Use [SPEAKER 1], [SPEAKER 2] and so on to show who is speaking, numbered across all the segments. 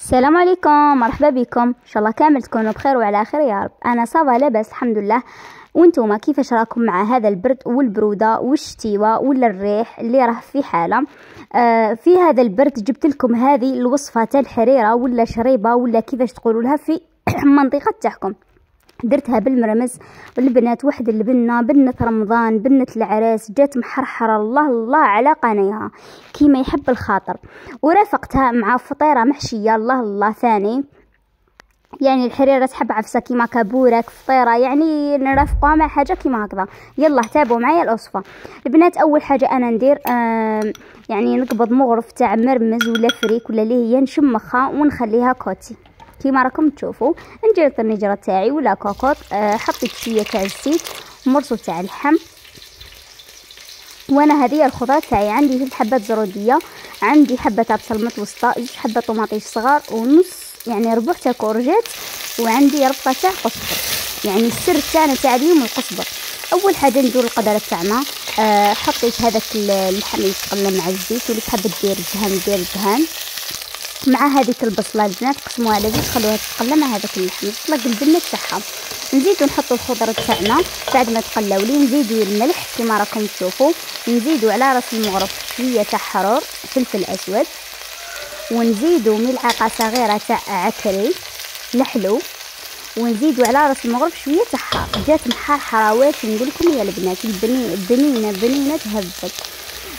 [SPEAKER 1] السلام عليكم، مرحبا بكم. ان شاء الله كامل تكونوا بخير وعلى خير يا رب. انا صافا لاباس الحمد لله. وانتم كيفاش راكم مع هذا البرد والبروده والشتيوه ولا الريح اللي راه في حاله؟ في هذا البرد جبت لكم هذه الوصفه تاع الحريره ولا شريبه ولا كيفاش تقولوا لها في المنطقه تاعكم. درتها بالمرمز والبنات، واحد البنه بنه رمضان، بنه العراس، جات محرحره الله الله على قنيها كيما يحب الخاطر. ورافقتها مع فطيره محشيه الله الله ثاني، يعني الحريره تحب عفسه كيما كابورك فطيره، يعني نرافقوها مع حاجه كيما هكذا. يلا تابعوا معايا الوصفه البنات. اول حاجه انا ندير يعني نقبض مغرف تاع مرمز ولا فريك ولا اللي هي نشمخها ونخليها كوتي كيما راكم تشوفوا. ندير الطنجره تاعي ولا كوكوط، حطيت شويه تاع الزيت، مرصو تاع اللحم. وانا هذه الخضره تاعي عندي 3 حبات زروديه، عندي حبه تاع بصل متوسطه، 2 حبات طوماطيش صغار، ونص يعني ربع تاع كورجيت، وعندي ربطه تاع قزبر. يعني السر تاعنا تاع اليوم القزبر. اول حاجه ندير القدره تاعنا. حطيت هذاك اللحم يتقلى مع الزيت، واللي تحب دير الدهان دير الدهان مع هذيك البصله البنات، قسموها على زيت خلوها تتقلى مع هذاك اللحم يطلق البنه تاعها. نزيدو نحطو الخضره تاعنا بعد ما تقلاولي، نزيدو الملح كما راكم تشوفوا، نزيدو على راس المغرف شويه تاع حرور فلفل اسود، ونزيدو ملعقه صغيره تاع عكري لحلو، ونزيدو على راس المغرف شويه تاع حار. جات محرحره واش نقول لكم يا البنات، البنينه تهبط.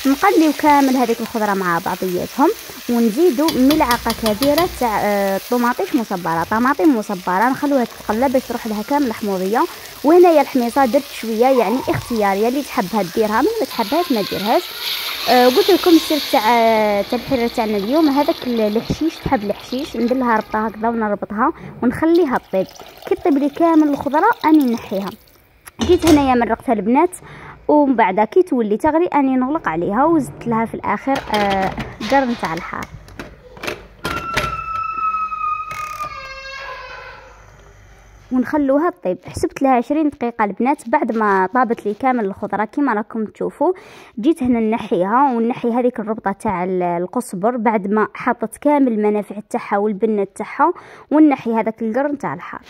[SPEAKER 1] نقليو كامل هذيك الخضره مع بعضياتهم، ونزيدو ملعقه كبيره تاع طماطيش مصبره، طماطم مصبره، نخلوها تتقلى باش تروح لها كامل الحموضيه. وهنايا الحميصه درت شويه يعني اختياريه، اللي تحبها ديرها، ما تحبهاش ما ديرهاش. قلت لكم السر تاع الحريره تاعنا اليوم هذاك الحشيش، تحب الحشيش ندير لها ربطه هكذا ونربطها ونخليها طيب. كي طيب لي كامل الخضره اني نحيها. جيت هنايا مرقتها البنات، ومن بعد كي تولي تغلي اني نغلق عليها، وزدت لها في الاخر قرن تاع الحار. ونخلوها طيب. حسبت لها 20 دقيقه البنات. بعد ما طابت لي كامل الخضره كما راكم تشوفوا، جيت هنا نحيها ونحي هذيك الربطه تاع القصبر بعد ما حطت كامل المنافع تاعها والبنه تاعها، ونحي هذاك القرن تاع الحار.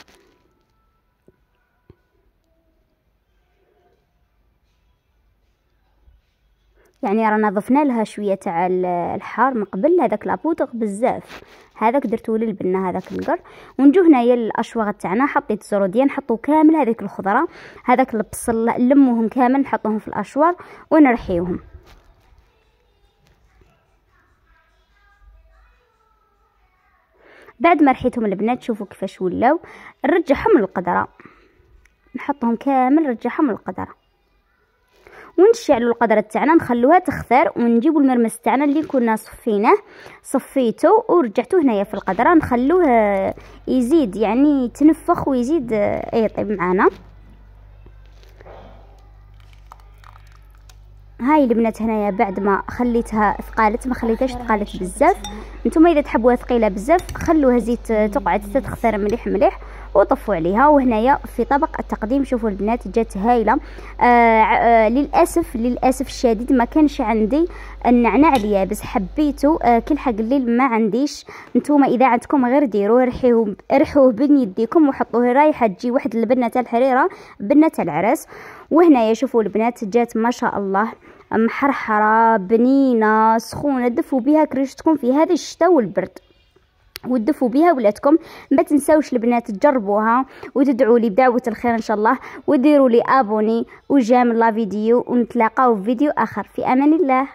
[SPEAKER 1] يعني رانا ضفنا لها شويه تاع الحار من قبل، هذاك لابودغ بزاف، هذاك درتو للبنه هذاك القر. ونجو هنايا الاشواغ تاعنا، حطيت زروديه نحطو كامل هذيك الخضره، هذاك البصل نلموهم كامل نحطوهم في الاشواغ ونرحيوهم. بعد ما رحيتهم البنات شوفوا كيفاش ولاو، نرجعهم للقدره، نحطهم كامل نرجعهم للقدره، ونشعلوا القدره تاعنا نخلوها تخثر، ونجيبوا المرمس تاعنا اللي كنا صفيناه صفيته ورجعتوه هنايا في القدره، نخلوه يزيد يعني يتنفخ ويزيد يطيب معنا. هاي البنات هنايا بعد ما خليتها ثقالت، ما خليتهاش ثقالت بزاف. نتوما اذا تحبوها ثقيله بزاف خلوها زيت تقعد تتخثر مليح مليح وطفوا عليها. وهنايا في طبق التقديم شوفوا البنات جات هايله. للاسف الشديد ما كانش عندي النعناع اليابس، حبيته كل حق الليل ما عنديش. نتوما اذا عندكم غير ديروه، ريحوه بين يديكم وحطوه رايحه تجي واحد البنه تاع الحريره بنه تاع العرس. وهنايا شوفوا البنات جات ما شاء الله محرحره بنينه سخونه، دفوا بها كريشتكم في هذا الشتاء والبرد، ودفوا بها ولادكم. ما تنساوش البنات تجربوها وتدعوا لي بدعوه الخير ان شاء الله، وديروا لي ابوني وجيم لا فيديو، ونتلاقاو في فيديو اخر. في امان الله.